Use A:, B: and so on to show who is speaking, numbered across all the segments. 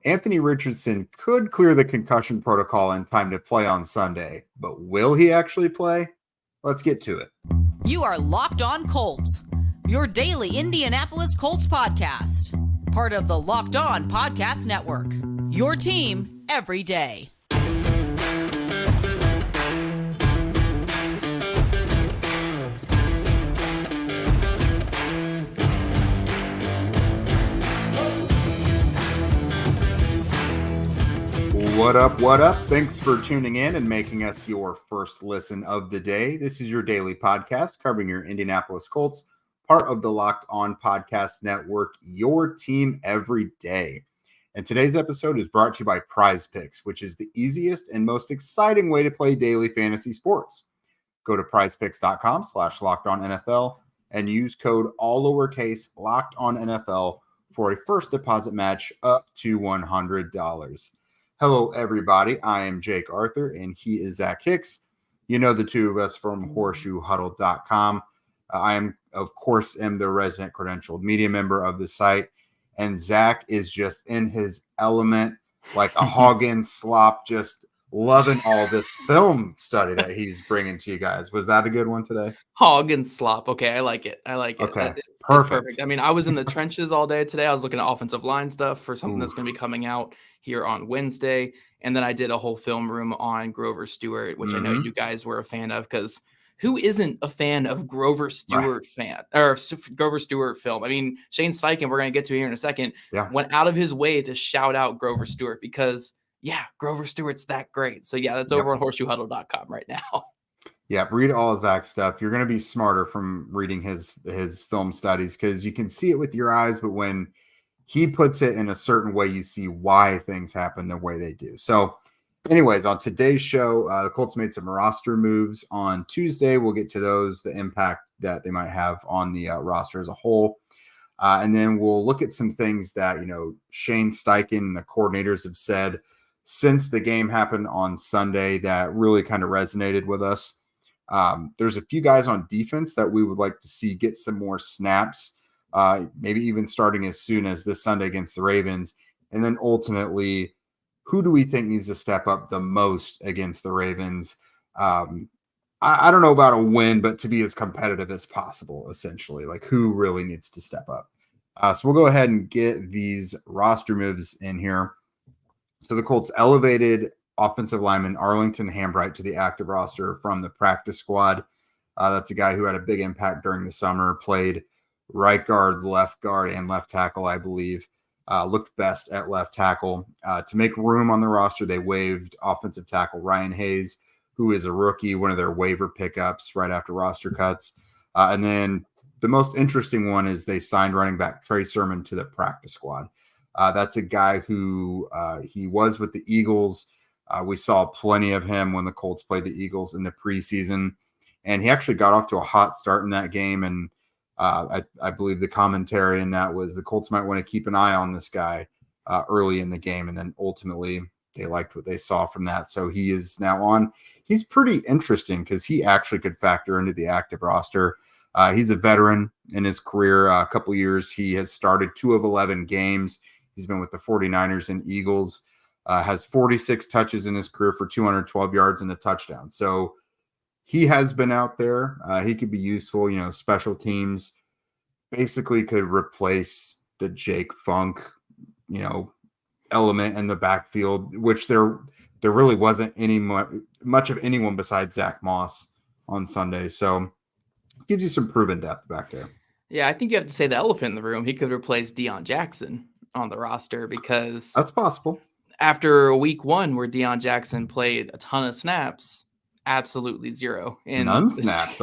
A: Anthony Richardson could clear the concussion protocol in time to play on Sunday, but will he actually play? Let's get to it.
B: You are Locked On Colts, your daily Indianapolis Colts podcast. Part of the Locked On Podcast Network, your team every day.
A: What up, what up? Thanks for tuning in and making us your first listen of the day. This is your daily podcast covering your Indianapolis Colts, part of the Locked On Podcast Network, your team every day. And today's episode is brought to you by PrizePicks, which is the easiest and most exciting way to play daily fantasy sports. Go to prizepicks.com/LockedOnNFL and use code all lowercase LockedOnNFL for a first deposit match up to $100. Hello, everybody. I am Jake Arthur, and he is Zach Hicks. You know the two of us from horseshoehuddle.com. I am, of course, the resident credentialed media member of the site, and Zach is just in his element, like a hog in slop, just loving all this film study that he's bringing to you guys. Was that a good one today?
C: Hog and slop. Okay, I like it.
A: Okay,
C: perfect. I mean, I was in the trenches all day today. I was looking at offensive line stuff for something that's going to be coming out here on Wednesday. And then I did a whole film room on Grover Stewart, which I know you guys were a fan of, because who isn't a fan of Grover Stewart Grover Stewart film? I mean, Shane Steichen, we're going to get to here in a second, went out of his way to shout out Grover Stewart because, Grover Stewart's that great. So, that's over on horseshoehuddle.com right now.
A: Yeah, read all of Zach's stuff. You're going to be smarter from reading his film studies because you can see it with your eyes, but when he puts it in a certain way, you see why things happen the way they do. So anyways, on today's show, the Colts made some roster moves on Tuesday. We'll get to those, the impact that they might have on the roster as a whole. And then we'll look at some things that, Shane Steichen and the coordinators have said since the game happened on Sunday that really kind of resonated with us. There's a few guys on defense that we would like to see get some more snaps, maybe even starting as soon as this Sunday against the Ravens. And then ultimately, who do we think needs to step up the most against the Ravens? I don't know about a win, but to be as competitive as possible, essentially. Like, who really needs to step up? So we'll go ahead and get these roster moves in here. So the Colts elevated offensive lineman Arlington Hambright to the active roster from the practice squad. That's a guy who had a big impact during the summer, played right guard, left guard, and left tackle, I believe. Looked best at left tackle. To make room on the roster, they waived offensive tackle Ryan Hayes, who is a rookie, one of their waiver pickups right after roster cuts. And then the most interesting one is they signed running back Trey Sermon to the practice squad. That's a guy who he was with the Eagles. We saw plenty of him when the Colts played the Eagles in the preseason, and he actually got off to a hot start in that game. And I believe the commentary in that was the Colts might want to keep an eye on this guy early in the game, and then ultimately they liked what they saw from that. So he is now on. He's pretty interesting because he actually could factor into the active roster. He's a veteran in his career, a couple years. He has started 2 of 11 games. He's been with the 49ers and Eagles. Has 46 touches in his career for 212 yards and a touchdown. So he has been out there. He could be useful. Special teams basically could replace the Jake Funk, element in the backfield, which there really wasn't much of anyone besides Zach Moss on Sunday. So gives you some proven depth back there.
C: Yeah, I think you have to say the elephant in the room. He could replace Deion Jackson on the roster because
A: that's possible.
C: After week 1 where Deion Jackson played a ton of snaps, absolutely zero.
A: None snaps.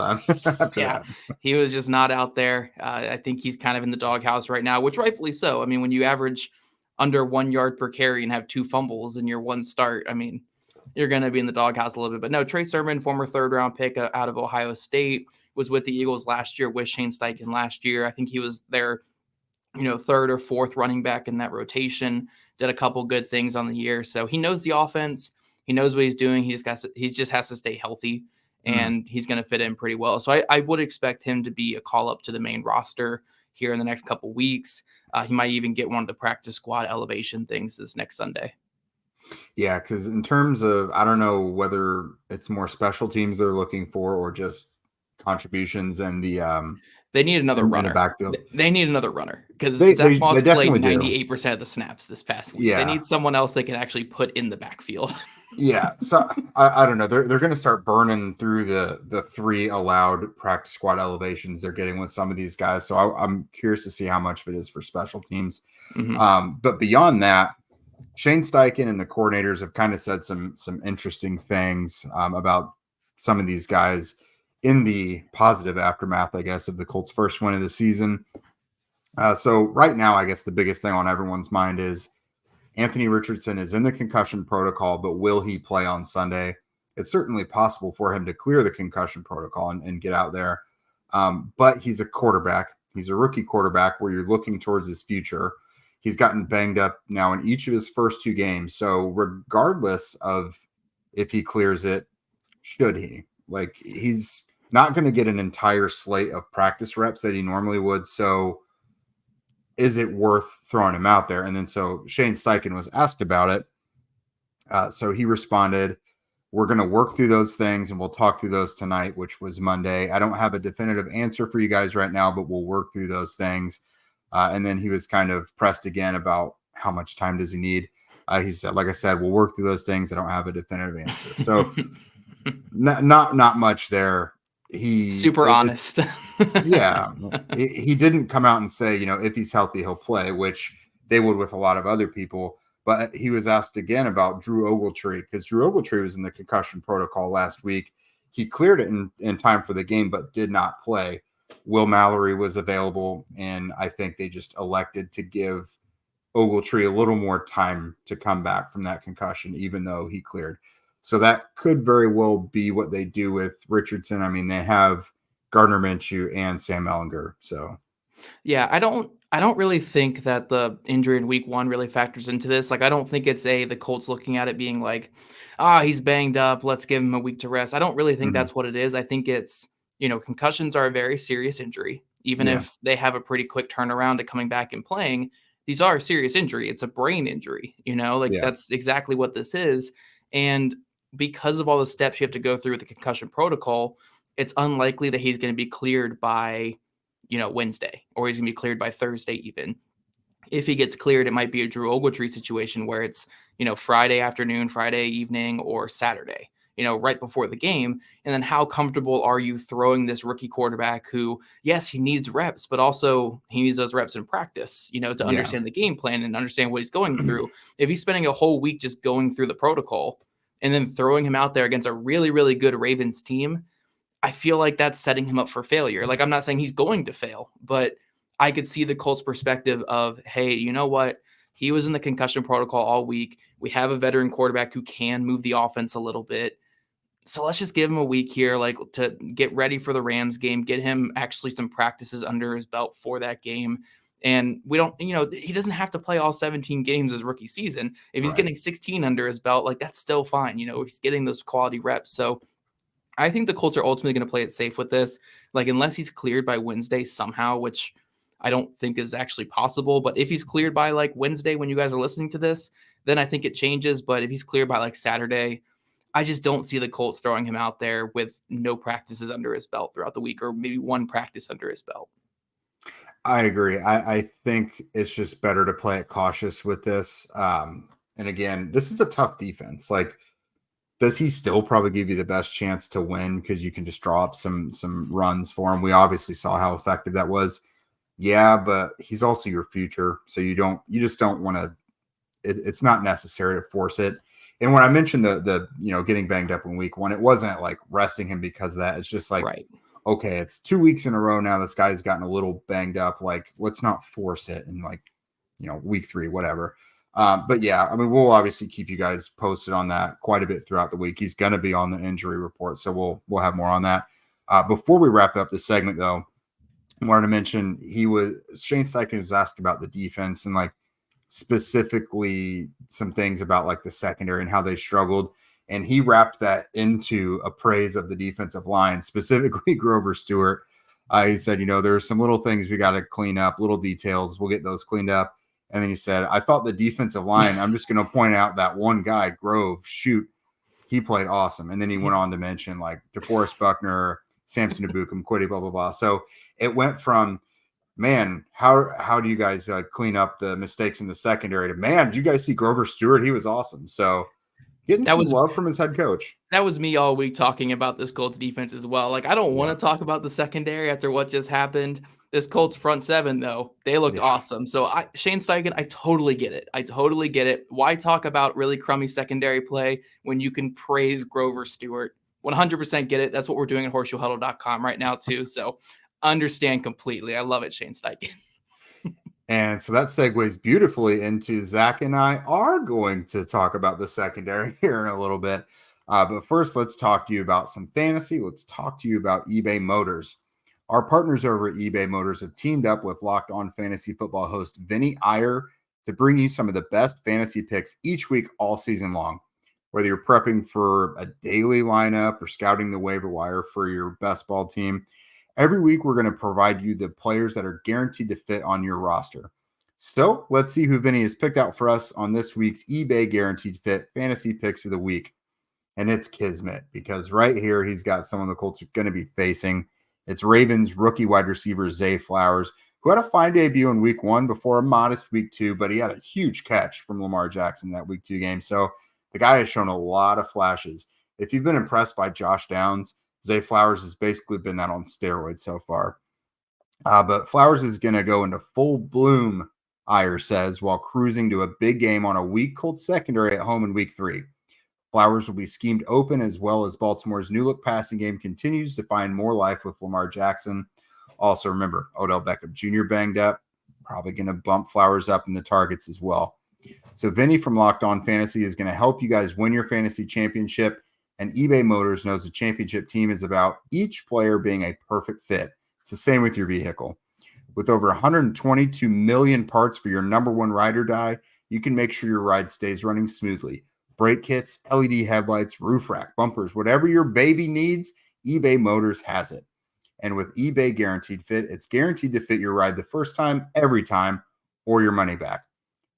C: He was just not out there. I think he's kind of in the doghouse right now, which rightfully so. I mean, when you average under 1 yard per carry and have 2 fumbles in your one start, I mean, you're going to be in the doghouse a little bit. But no, Trey Sermon, former 3rd-round pick out of Ohio State, was with the Eagles last year, with Shane Steichen last year. I think he was their 3rd or 4th running back in that rotation. Did a couple good things on the year. So he knows the offense. He knows what he's doing. He just has to stay healthy, and he's going to fit in pretty well. So I would expect him to be a call up to the main roster here in the next couple weeks. He might even get one of the practice squad elevation things this next Sunday.
A: Yeah, because in terms of, I don't know whether it's more special teams they're looking for or just contributions and
C: they need another
A: in
C: runner.
A: the backfield.
C: They need another runner because
A: They
C: Zach Moss played
A: definitely do.
C: 98% of the snaps this past week.
A: Yeah.
C: They need someone else they can actually put in the backfield.
A: Yeah, so I don't know. They're going to start burning through the 3 allowed practice squad elevations they're getting with some of these guys. So I'm curious to see how much of it is for special teams. But beyond that, Shane Steichen and the coordinators have kind of said some interesting things about some of these guys in the positive aftermath, I guess, of the Colts' first win of the season. So right now, I guess the biggest thing on everyone's mind is Anthony Richardson is in the concussion protocol, but will he play on Sunday? It's certainly possible for him to clear the concussion protocol and get out there. But he's a quarterback. He's a rookie quarterback where you're looking towards his future. He's gotten banged up now in each of his first 2 games. So regardless of if he clears it, should he? Like, he's not going to get an entire slate of practice reps that he normally would. So is it worth throwing him out there? And then so Shane Steichen was asked about it. So he responded, we're going to work through those things and we'll talk through those tonight, which was Monday. I don't have a definitive answer for you guys right now, but we'll work through those things. And then he was kind of pressed again about how much time does he need. He said, like I said, we'll work through those things. I don't have a definitive answer. So not much there. He
C: super honest.
A: Yeah. He didn't come out and say, if he's healthy, he'll play, which they would with a lot of other people. But he was asked again about Drew Ogletree, because Drew Ogletree was in the concussion protocol last week. He cleared it in time for the game, but did not play. Will Mallory was available, and I think they just elected to give Ogletree a little more time to come back from that concussion, even though he cleared. So that could very well be what they do with Richardson. I mean, they have Gardner Minshew and Sam Ehlinger. So,
C: yeah, I don't really think that the injury in week 1 really factors into this. Like, I don't think it's the Colts looking at it being like, he's banged up, let's give him a week to rest. I don't really think that's what it is. I think it's, concussions are a very serious injury. Even if they have a pretty quick turnaround to coming back and playing, these are a serious injury. It's a brain injury, that's exactly what this is. And because of all the steps you have to go through with the concussion protocol, it's unlikely that he's going to be cleared by, Wednesday, or he's going to be cleared by Thursday even. If he gets cleared, it might be a Drew Ogletree situation where it's, Friday afternoon, Friday evening, or Saturday, right before the game. And then how comfortable are you throwing this rookie quarterback who, yes, he needs reps, but also he needs those reps in practice, to understand the game plan and understand what he's going through. If he's spending a whole week just going through the protocol and then throwing him out there against a really, really good Ravens team, I feel like that's setting him up for failure. Like, I'm not saying he's going to fail, but I could see the Colts' perspective of, hey, you know what? He was in the concussion protocol all week. We have a veteran quarterback who can move the offense a little bit. So let's just give him a week here, like, to get ready for the Rams game, get him actually some practices under his belt for that game. And we don't, he doesn't have to play all 17 games as rookie season. If he's getting 16 under his belt, like, that's still fine. He's getting those quality reps. So I think the Colts are ultimately going to play it safe with this. Like, unless he's cleared by Wednesday somehow, which I don't think is actually possible. But if he's cleared by like Wednesday when you guys are listening to this, then I think it changes. But if he's cleared by like Saturday, I just don't see the Colts throwing him out there with no practices under his belt throughout the week, or maybe one practice under his belt.
A: I agree. I think it's just better to play it cautious with this. And again, this is a tough defense. Like, does he still probably give you the best chance to win because you can just draw up some runs for him? We obviously saw how effective that was. Yeah, but he's also your future. So you just don't want to, it's not necessary to force it. And when I mentioned the getting banged up in week 1, it wasn't like resting him because of that. It's just like, okay, it's 2 weeks in a row now. This guy's gotten a little banged up. Like, let's not force it in like, week 3, whatever. But yeah, I mean, we'll obviously keep you guys posted on that quite a bit throughout the week. He's going to be on the injury report, so we'll have more on that. Before we wrap up this segment, though, I wanted to mention Shane Steichen was asked about the defense and like specifically some things about like the secondary and how they struggled. And he wrapped that into a praise of the defensive line, specifically Grover Stewart. He said, there's some little things we got to clean up, little details. We'll get those cleaned up. And then he said, I thought the defensive line, I'm just going to point out that one guy, Grove, he played awesome. And then he went on to mention like DeForest Buckner, Samson Ebukam, Kwity, blah, blah, blah. So it went from, man, how do you guys clean up the mistakes in the secondary to, man, did you guys see Grover Stewart? He was awesome. So getting some love from his head coach.
C: That was me all week talking about this Colts defense as well. Like, I don't want to talk about the secondary after what just happened. This Colts front seven, though, they looked awesome. So Shane Steichen, I totally get it. Why talk about really crummy secondary play when you can praise Grover Stewart? 100% get it. That's what we're doing at horseshoehuddle.com right now, too. So understand completely. I love it, Shane Steichen.
A: And so that segues beautifully into Zach and I are going to talk about the secondary here in a little bit. But first, let's talk to you about some fantasy. Let's talk to you about eBay Motors. Our partners over at eBay Motors have teamed up with Locked On Fantasy Football host Vinny Iyer to bring you some of the best fantasy picks each week all season long. Whether you're prepping for a daily lineup or scouting the waiver wire for your best ball team, every week we're going to provide you the players that are guaranteed to fit on your roster. So let's see who Vinny has picked out for us on this week's eBay Guaranteed Fit Fantasy Picks of the Week. And it's Kismet, because right here he's got someone the Colts are going to be facing. It's Ravens rookie wide receiver Zay Flowers, who had a fine debut in week 1 before a modest week 2, but he had a huge catch from Lamar Jackson in that week 2 game. So the guy has shown a lot of flashes. If you've been impressed by Josh Downs, Zay Flowers has basically been that on steroids so far. But Flowers is going to go into full bloom, Iyer says, while cruising to a big game on a weak Colts secondary at home in week 3. Flowers will be schemed open, as well as Baltimore's new look passing game continues to find more life with Lamar Jackson. Also, remember, Odell Beckham Jr. banged up, probably going to bump Flowers up in the targets as well. So Vinny from Locked On Fantasy is going to help you guys win your fantasy championship, and eBay Motors knows a championship team is about each player being a perfect fit. It's the same with your vehicle. With over 122 million parts for your number one ride or die, you can make sure your ride stays running smoothly. Brake kits, LED headlights, roof rack, bumpers, whatever your baby needs, eBay Motors has it. And with eBay Guaranteed Fit, it's guaranteed to fit your ride the first time, every time, or your money back.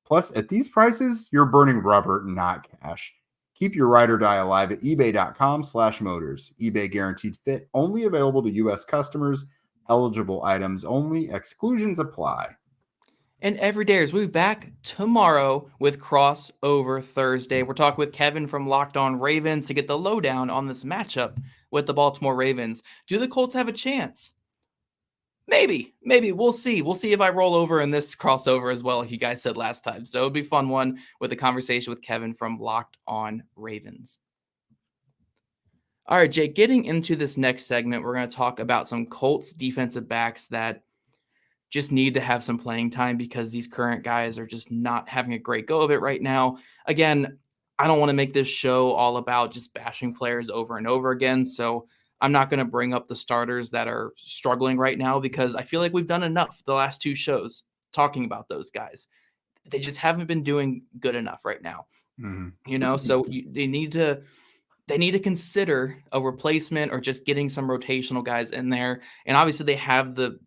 A: Plus, at these prices, you're burning rubber, not cash. Keep your ride or die alive at ebay.com/motors. eBay Guaranteed Fit, only available to U.S. customers. Eligible items only. Exclusions apply.
C: And Everydayers, we'll be back tomorrow with Crossover Thursday. We're talking with Kevin from Locked On Ravens to get the lowdown on this matchup with the Baltimore Ravens. Do the Colts have a chance? Maybe. We'll see. We'll see if I roll over in this crossover as well, like you guys said last time. So it'll be a fun one with a conversation with Kevin from Locked On Ravens. All right, Jake, getting into this next segment, we're going to talk about some Colts defensive backs that just need to have some playing time because these current guys are just not having a great go of it right now. Again, I don't want to make this show all about just bashing players over and over again. So I'm not going to bring up the starters that are struggling right now because I feel like we've done enough the last 2 shows talking about those guys. They just haven't been doing good enough right now. Mm-hmm. So they need to consider a replacement or just getting some rotational guys in there. And obviously they have the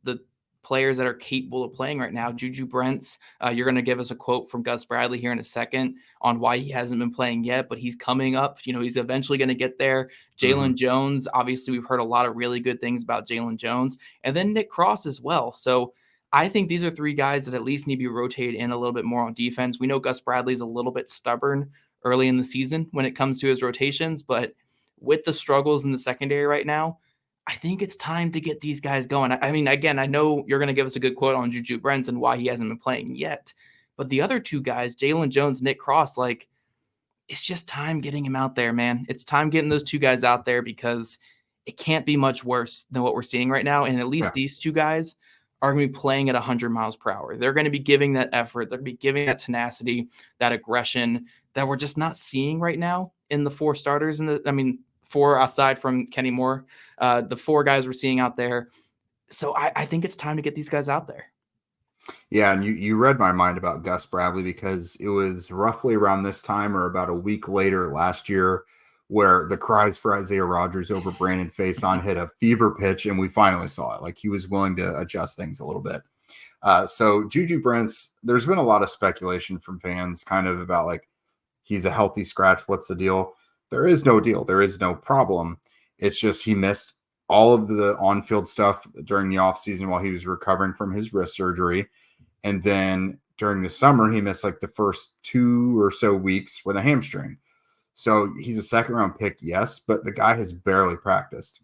C: players that are capable of playing right now. JuJu Brents, you're going to give us a quote from Gus Bradley here in a second on why he hasn't been playing yet, but he's coming up. He's eventually going to get there. Jaylon Jones, obviously we've heard a lot of really good things about Jaylon Jones, and then Nick Cross as well. So I think these are 3 guys that at least need to be rotated in a little bit more on defense. We know Gus Bradley's a little bit stubborn early in the season when it comes to his rotations, but with the struggles in the secondary right now, I think it's time to get these guys going. I mean, again, I know you're going to give us a good quote on JuJu Brents and why he hasn't been playing yet, but the other 2 guys, Jaylon Jones, Nick Cross, like, it's just time getting him out there, man. It's time getting those 2 guys out there because it can't be much worse than what we're seeing right now. And at least these 2 guys are going to be playing at 100 miles per hour. They're going to be giving that effort. They're going to be giving that tenacity, that aggression that we're just not seeing right now in the 4 starters. 4 aside from Kenny Moore, the 4 guys we're seeing out there. So I think it's time to get these guys out there.
A: Yeah, and you read my mind about Gus Bradley because it was roughly around this time or about a week later last year where the cries for Isaiah Rodgers over Brandon Faison hit a fever pitch, and we finally saw it. Like, he was willing to adjust things a little bit. So JuJu Brents, there's been a lot of speculation from fans kind of about like, he's a healthy scratch. What's the deal? There is no deal. There is no problem. It's just he missed all of the on-field stuff during the offseason while he was recovering from his wrist surgery. And then during the summer, he missed like the first 2 or so weeks with a hamstring. So he's a second-round pick, yes, but the guy has barely practiced.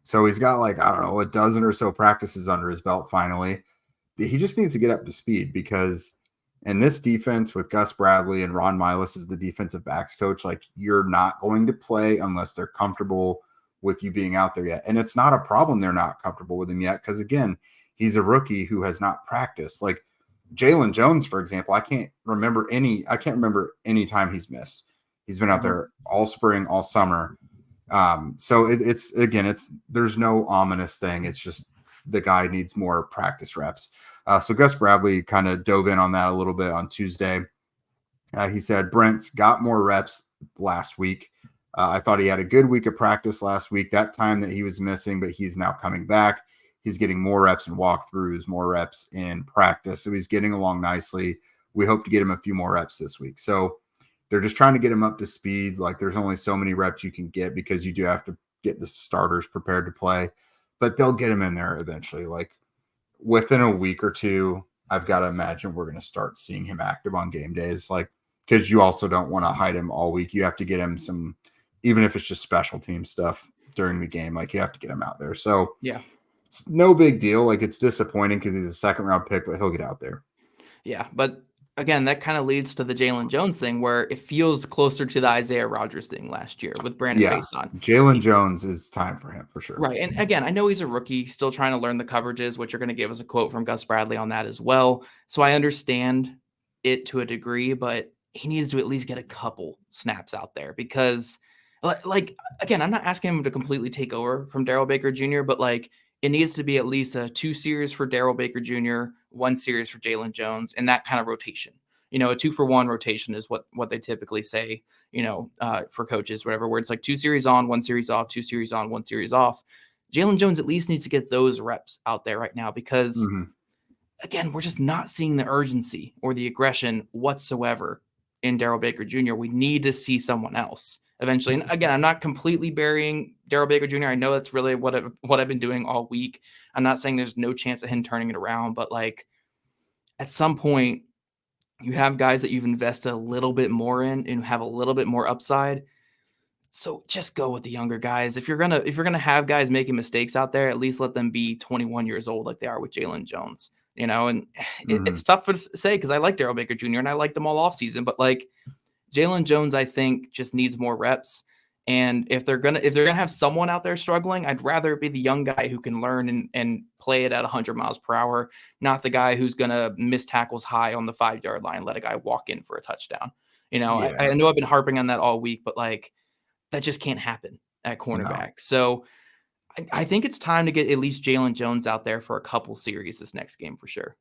A: So he's got like, I don't know, a dozen or so practices under his belt finally. He just needs to get up to speed because in this defense with Gus Bradley and Ron Miles as the defensive backs coach, like, you're not going to play unless they're comfortable with you being out there yet. And it's not a problem they're not comfortable with him yet because, again, he's a rookie who has not practiced. Like Jaylon Jones, for example, I can't remember any time he's missed. He's been out there all spring, all summer. So there's no ominous thing. It's just the guy needs more practice reps. So Gus Bradley kind of dove in on that a little bit on Tuesday. He said Brents got more reps last week. I thought he had a good week of practice last week, that time that he was missing, but he's now coming back. He's getting more reps in walkthroughs, more reps in practice. So he's getting along nicely. We hope to get him a few more reps this week. So they're just trying to get him up to speed. Like, there's only so many reps you can get because you do have to get the starters prepared to play, but they'll get him in there eventually. Like, within a week or two, I've got to imagine we're going to start seeing him active on game days. Like, because you also don't want to hide him all week. You have to get him some, even if it's just special team stuff during the game, like, you have to get him out there. So
C: yeah,
A: it's no big deal. Like, it's disappointing because he's a second-round pick, but he'll get out there.
C: Yeah, but again, that kind of leads to the Jaylon Jones thing where it feels closer to the Isaiah Rodgers thing last year with Brandon Faison.
A: Jaylon Jones is time for him for sure.
C: Right. And again, I know he's a rookie, still trying to learn the coverages, which you're going to give us a quote from Gus Bradley on that as well. So I understand it to a degree, but he needs to at least get a couple snaps out there because, like, again, I'm not asking him to completely take over from Darrell Baker Jr., but like, it needs to be at least a 2 series for Darrell Baker Jr., 1 series for Jaylon Jones, and that kind of rotation. A 2-for-1 rotation is what they typically say, for coaches, whatever, where it's like 2 series on, 1 series off, 2 series on, 1 series off. Jaylon Jones at least needs to get those reps out there right now because, again, we're just not seeing the urgency or the aggression whatsoever in Darrell Baker Jr. We need to see someone else eventually. And again, I'm not completely burying Darrell Baker Jr. I know that's really what I've been doing all week. I'm not saying there's no chance of him turning it around, but like, at some point, you have guys that you've invested a little bit more in and have a little bit more upside. So just go with the younger guys. If you're gonna have guys making mistakes out there, at least let them be 21 years old like they are with Jaylon Jones. And it's tough to say because I like Darrell Baker Jr. and I liked them all offseason, but like Jaylon Jones, I think just needs more reps. And if they're gonna have someone out there struggling, I'd rather it be the young guy who can learn and play it at 100 miles per hour, not the guy who's gonna miss tackles high on the 5-yard line, let a guy walk in for a touchdown. I know I've been harping on that all week, but like that just can't happen at cornerback. No. So I think it's time to get at least Jaylon Jones out there for a couple series this next game for sure.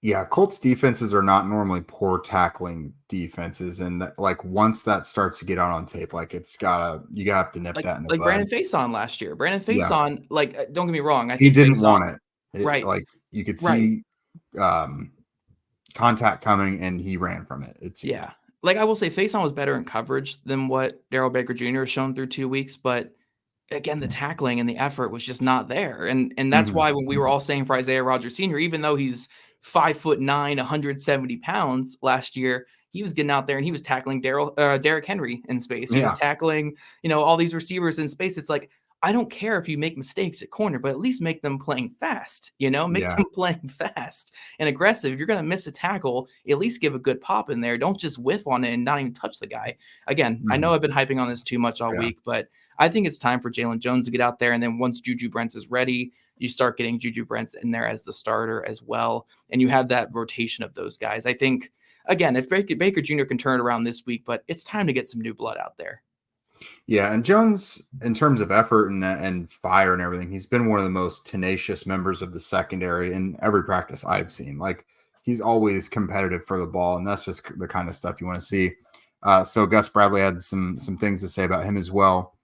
A: Yeah, Colts defenses are not normally poor tackling defenses, and like once that starts to get out on tape, like you have to nip that in the bud.
C: Like Brandon Faison last year. Brandon Faison, like, don't get me wrong, I think
A: he didn't want it.
C: Right,
A: like you could see contact coming, and he ran from it.
C: Yeah, like I will say, Faison was better in coverage than what Darrell Baker Jr. has shown through 2 weeks, but again, the tackling and the effort was just not there, and that's why when we were all saying for Isaiah Rodgers Sr., even though he's 5'9", 170 pounds last year, he was getting out there and he was tackling Derrick Henry in space. He was tackling, all these receivers in space. It's like, I don't care if you make mistakes at corner, but at least make them playing fast, make them playing fast and aggressive. If you're going to miss a tackle, at least give a good pop in there. Don't just whiff on it and not even touch the guy. Again, I know I've been hyping on this too much all week, but I think it's time for Jaylon Jones to get out there. And then once JuJu Brents is ready, you start getting JuJu Brents in there as the starter as well. And you have that rotation of those guys. I think, again, if Baker Jr. can turn it around this week, but it's time to get some new blood out there.
A: Yeah, and Jones, in terms of effort and fire and everything, he's been one of the most tenacious members of the secondary in every practice I've seen. Like, he's always competitive for the ball, and that's just the kind of stuff you want to see. So Gus Bradley had some things to say about him as well.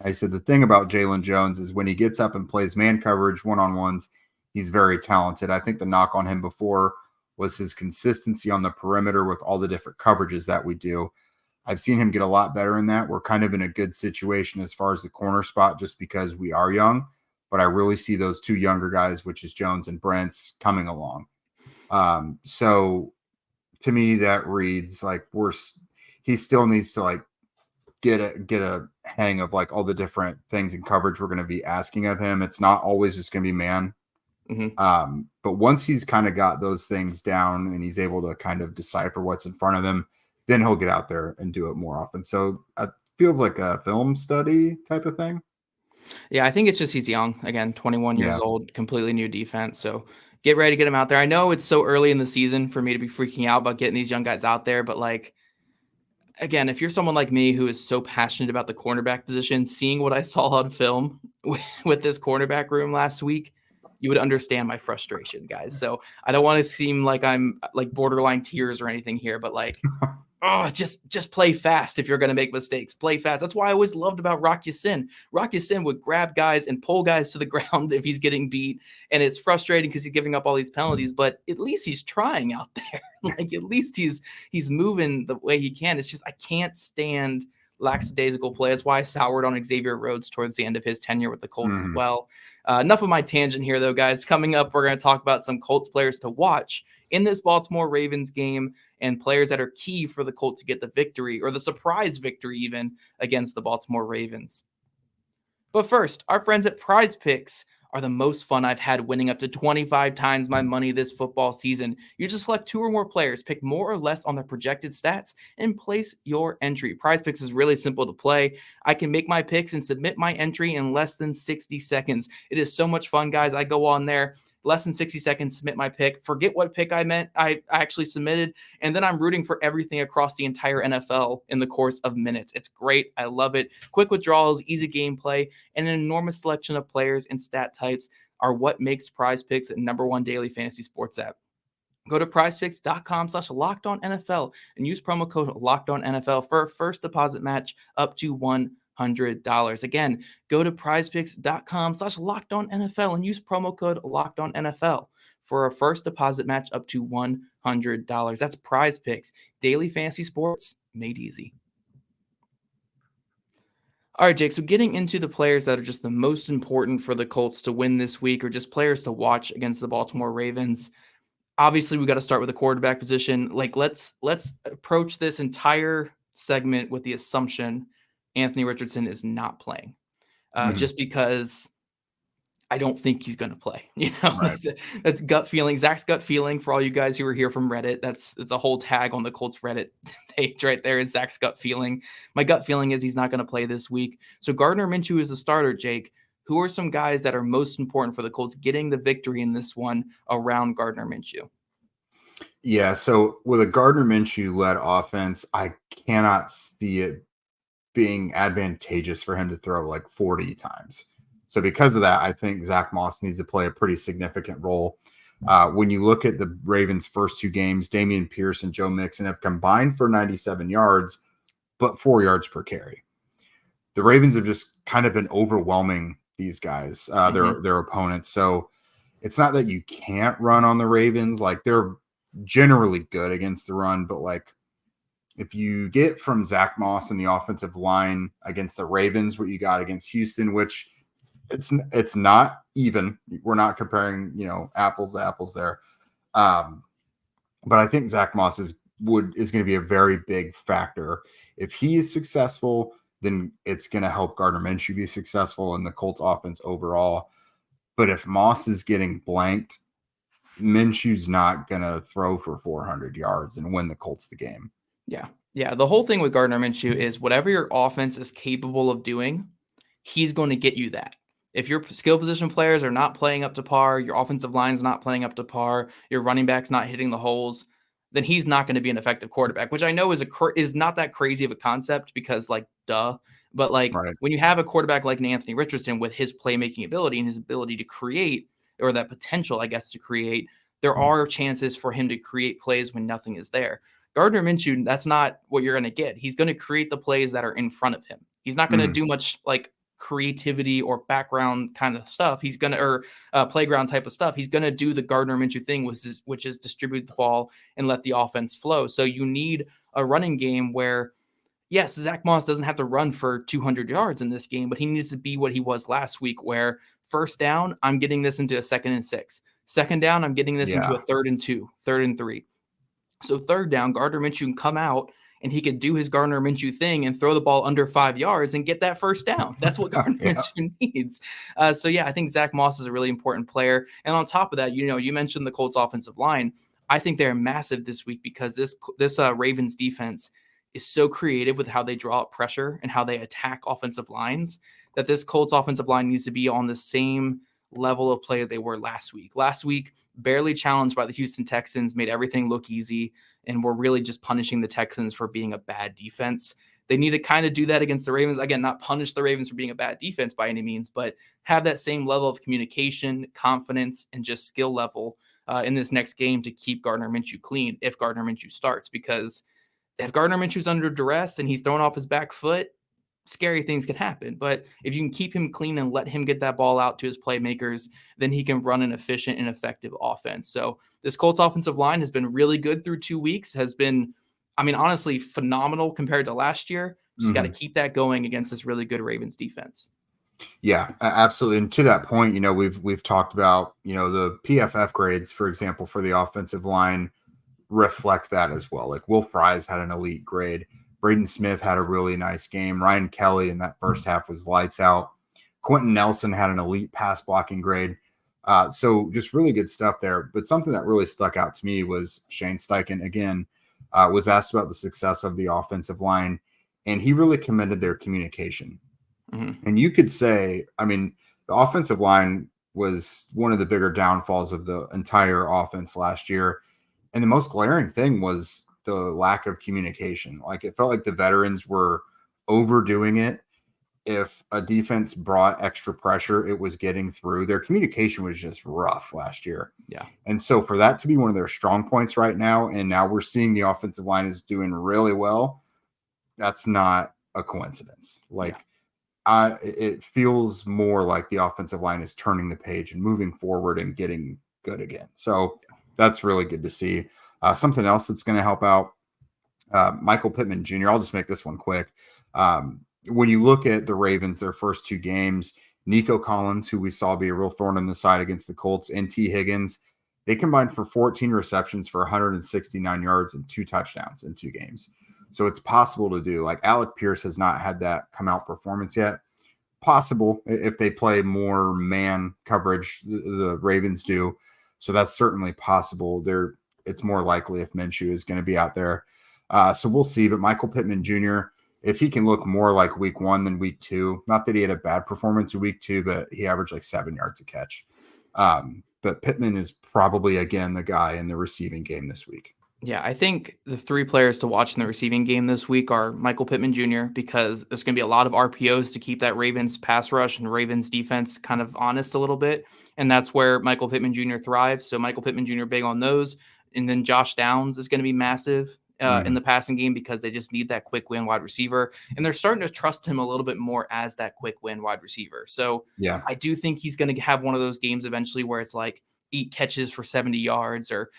A: I said the thing about Jaylon Jones is when he gets up and plays man coverage one-on-ones, he's very talented. I think the knock on him before was his consistency on the perimeter with all the different coverages that we do. I've seen him get a lot better in that. We're kind of in a good situation as far as the corner spot just because we are young, but I really see those two younger guys, which is Jones and Brents, coming along. So to me, that reads like he still needs to like get a hang of like all the different things in coverage we're going to be asking of him. It's not always just going to be man.
C: Mm-hmm.
A: But once he's kind of got those things down and he's able to kind of decipher what's in front of him, then he'll get out there and do it more often. So it feels like a film study type of thing.
C: Yeah, I think it's just he's young. Again, 21 years
A: Yeah.
C: old, completely new defense. So get ready to get him out there. I know it's so early in the season for me to be freaking out about getting these young guys out there, but like, again, if you're someone like me who is so passionate about the cornerback position, seeing what I saw on film with this cornerback room last week, you would understand my frustration, guys. So I don't want to seem like I'm like borderline tears or anything here, but like, oh, just play fast if you're going to make mistakes. Play fast. That's why I always loved about Rock Ya-Sin. Rock Ya-Sin would grab guys and pull guys to the ground if he's getting beat, and it's frustrating because he's giving up all these penalties, but at least he's trying out there. Like, at least he's moving the way he can. It's just I can't stand lackadaisical play. That's why I soured on Xavier Rhodes towards the end of his tenure with the Colts as well. Enough of my tangent here, though, guys. Coming up, we're going to talk about some Colts players to watch in this Baltimore Ravens game and players that are key for the Colts to get the victory or the surprise victory even against the Baltimore Ravens. But first, our friends at PrizePicks are the most fun I've had, winning up to 25 times my money this football season. You just select 2 or more players, pick more or less on their projected stats, and place your entry. PrizePicks is really simple to play. I can make my picks and submit my entry in less than 60 seconds. It is so much fun, guys. I go on there, less than 60 seconds, submit my pick, forget what pick I actually submitted, and then I'm rooting for everything across the entire NFL in the course of minutes. It's great. I love it. Quick withdrawals, easy gameplay, and an enormous selection of players and stat types are what makes PrizePicks the #1 daily fantasy sports app. Go to prizepicks.com/LockedOnNFL and use promo code LockedOnNFL for a first deposit match up to $100. Again, go to prizepicks.com/LockedOnNFL and use promo code LockedOnNFL for a first deposit match up to $100. That's PrizePicks, daily fantasy sports made easy. All right, Jake, so getting into the players that are just the most important for the Colts to win this week, or just players to watch against the Baltimore Ravens. Obviously, we got to start with the quarterback position. Like, let's approach this entire segment with the assumption Anthony Richardson is not playing, just because I don't think he's going to play. You know,
A: Right.
C: that's gut feeling. Zach's gut feeling, for all you guys who are here from Reddit. It's a whole tag on the Colts Reddit page right there. Is Zach's gut feeling. My gut feeling is he's not going to play this week. So Gardner Minshew is the starter, Jake. Who are some guys that are most important for the Colts getting the victory in this one around Gardner Minshew?
A: Yeah, so with a Gardner Minshew-led offense, I cannot see it being advantageous for him to throw like 40 times. So because of that, I think Zach Moss needs to play a pretty significant role. When you look at the Ravens' first 2 games, Dameon Pierce and Joe Mixon have combined for 97 yards, but 4 yards per carry. The Ravens have just kind of been overwhelming these guys, their opponents. So it's not that you can't run on the Ravens. Like, they're generally good against the run, but like if you get from Zach Moss and the offensive line against the Ravens what you got against Houston, which it's not even, we're not comparing, apples to apples there. But I think Zach Moss is going to be a very big factor. If he is successful, then it's going to help Gardner Minshew be successful in the Colts offense overall. But if Moss is getting blanked, Minshew's not going to throw for 400 yards and win the Colts the game.
C: Yeah. The whole thing with Gardner Minshew is whatever your offense is capable of doing, he's going to get you that. If your skill position players are not playing up to par, your offensive line's not playing up to par, your running back's not hitting the holes, then he's not going to be an effective quarterback, which I know is not that crazy of a concept because, like, duh. But, like,
A: Right.
C: when you have a quarterback like an Anthony Richardson with his playmaking ability and his ability to create, or that potential, I guess, to create, there are chances for him to create plays when nothing is there. Gardner Minshew, that's not what you're going to get. He's going to create the plays that are in front of him. He's not going to do much like creativity or background kind of stuff. He's going to, or playground type of stuff. He's going to do the Gardner Minshew thing, which is distribute the ball and let the offense flow. So you need a running game where, yes, Zach Moss doesn't have to run for 200 yards in this game, but he needs to be what he was last week, where first down, I'm getting this into a 2nd and 6. Second down, I'm getting this into a 3rd and 2, 3rd and 3. So third down, Gardner Minshew can come out and he could do his Gardner Minshew thing and throw the ball under 5 yards and get that first down. That's what Gardner Minshew needs. So yeah, I think Zach Moss is a really important player. And on top of that, you mentioned the Colts offensive line. I think they're massive this week because this Ravens defense is so creative with how they draw up pressure and how they attack offensive lines that this Colts offensive line needs to be on the same level of play that they were last week. Last week, barely challenged by the Houston Texans, made everything look easy, and were really just punishing the Texans for being a bad defense. They need to kind of do that against the Ravens. Again, not punish the Ravens for being a bad defense by any means, but have that same level of communication, confidence, and just skill level in this next game to keep Gardner Minshew clean if Gardner Minshew starts. Because if Gardner Minshew's under duress and he's thrown off his back foot, scary things can happen. But if you can keep him clean and let him get that ball out to his playmakers, then he can run an efficient and effective offense. So this Colts offensive line has been really good through 2 weeks, has been, I mean, honestly, phenomenal compared to last year. Just got to keep that going against this really good Ravens defense.
A: Yeah, absolutely. And to that point, we've talked about, the PFF grades, for example, for the offensive line reflect that as well. Like Will Fries had an elite grade. Braden Smith had a really nice game. Ryan Kelly in that first half was lights out. Quentin Nelson had an elite pass blocking grade. So just really good stuff there. But something that really stuck out to me was Shane Steichen, again, was asked about the success of the offensive line, and he really commended their communication. And you could say, I mean, the offensive line was one of the bigger downfalls of the entire offense last year. And the most glaring thing was the lack of communication. Like it felt like the veterans were overdoing it. If a defense brought extra pressure, it was getting through. Their communication was just rough last year.
C: Yeah.
A: And so for that to be one of their strong points right now, and now we're seeing the offensive line is doing really well, that's not a coincidence. It feels more like the offensive line is turning the page and moving forward and getting good again. So that's really good to see. Something else that's going to help out, Michael Pittman Jr. I'll just make this one quick. When you look at the Ravens, their first 2 games, Nico Collins, who we saw be a real thorn in the side against the Colts, and T. Higgins, they combined for 14 receptions for 169 yards and 2 touchdowns in 2 games. So it's possible to do. Like Alec Pierce has not had that come out performance yet. Possible if they play more man coverage, the Ravens do. So that's certainly possible. It's more likely if Minshew is going to be out there. So we'll see. But Michael Pittman Jr., if he can look more like week 1 than week 2, not that he had a bad performance in week 2, but he averaged like 7 yards a catch. But Pittman is probably, again, the guy in the receiving game this week.
C: Yeah, I think the 3 players to watch in the receiving game this week are Michael Pittman Jr., because there's going to be a lot of RPOs to keep that Ravens pass rush and Ravens defense kind of honest a little bit. And that's where Michael Pittman Jr. thrives. So Michael Pittman Jr. big on those. And then Josh Downs is going to be massive in the passing game because they just need that quick win wide receiver. And they're starting to trust him a little bit more as that quick win wide receiver. So yeah, I do think he's going to have one of those games eventually where it's like 8 catches for 70 yards or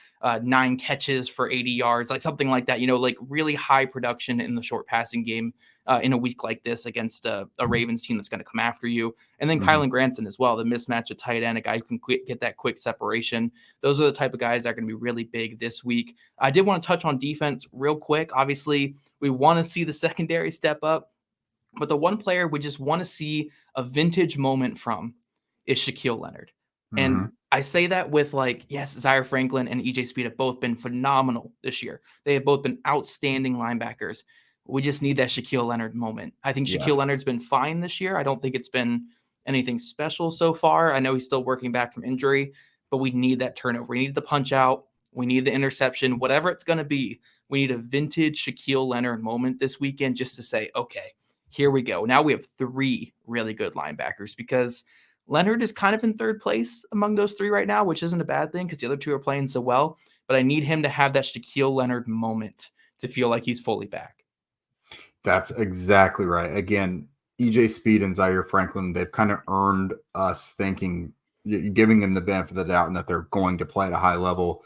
C: 9 catches for 80 yards, like something like that, like really high production in the short passing game in a week like this against a Ravens team that's going to come after you. And then Kylan Granson as well, the mismatch at tight end, a guy who can get that quick separation. Those are the type of guys that are going to be really big this week. I did want to touch on defense real quick. Obviously, we want to see the secondary step up, but the one player we just want to see a vintage moment from is Shaquille Leonard. And I say that with yes, Zaire Franklin and EJ Speed have both been phenomenal this year. They have both been outstanding linebackers. We just need that Shaquille Leonard moment. I think Shaquille Leonard's been fine this year. I don't think it's been anything special so far. I know he's still working back from injury, but we need that turnover. We need the punch out. We need the interception, whatever it's going to be. We need a vintage Shaquille Leonard moment this weekend just to say, okay, here we go. Now we have 3 really good linebackers because Leonard is kind of in 3rd place among those 3 right now, which isn't a bad thing because the other 2 are playing so well. But I need him to have that Shaquille Leonard moment to feel like he's fully back.
A: That's exactly right. Again, EJ Speed and Zaire Franklin, they've kind of earned us thinking, giving them the benefit of the doubt and that they're going to play at a high level.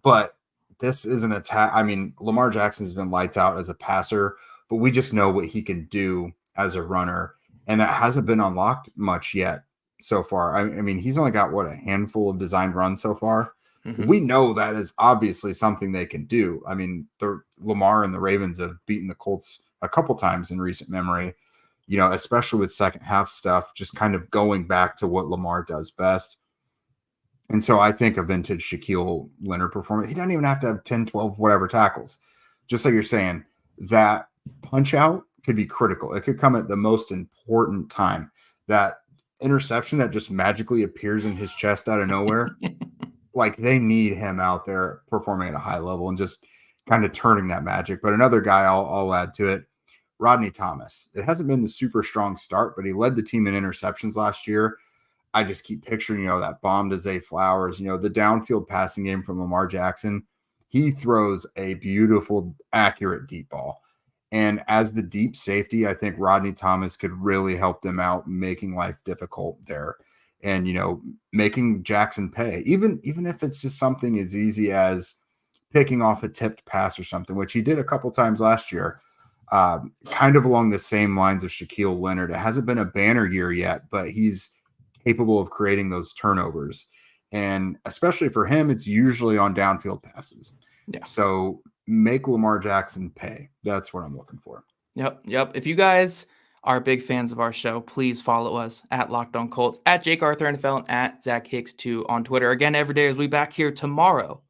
A: But this is an attack. I mean, Lamar Jackson's been lights out as a passer, but we just know what he can do as a runner. And that hasn't been unlocked much yet so far. I mean, he's only got, a handful of designed runs so far. Mm-hmm. We know that is obviously something they can do. I mean, Lamar and the Ravens have beaten the Colts a couple times in recent memory, especially with second half stuff, just kind of going back to what Lamar does best. And so I think a vintage Shaquille Leonard performance, he doesn't even have to have 10, 12, whatever tackles. Just like you're saying, that punch out could be critical. It could come at the most important time. That interception that just magically appears in his chest out of nowhere, like they need him out there performing at a high level and just kind of turning that magic. But another guy I'll add to it, Rodney Thomas. It hasn't been the super strong start, but he led the team in interceptions last year. I just keep picturing, that bomb to Zay Flowers, the downfield passing game from Lamar Jackson. He throws a beautiful, accurate deep ball. And as the deep safety, I think Rodney Thomas could really help them out, making life difficult there. And, making Jackson pay, even if it's just something as easy as picking off a tipped pass or something, which he did a couple times last year, kind of along the same lines of Shaquille Leonard. It hasn't been a banner year yet, but he's capable of creating those turnovers. And especially for him, it's usually on downfield passes. Yeah. So make Lamar Jackson pay. That's what I'm looking for.
C: Yep. If you guys are big fans of our show, please follow us at Locked On Colts, at Jake Arthur NFL, and at Zach Hicks 2 on Twitter. Again, every day, as we back here tomorrow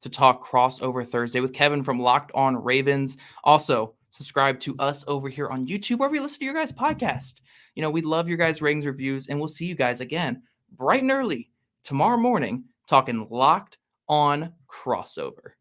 C: to talk Crossover Thursday with Kevin from Locked On Ravens. Also, subscribe to us over here on YouTube, wherever you listen to your guys' podcast. We love your guys' ratings, reviews, and we'll see you guys again bright and early tomorrow morning talking Locked On Crossover.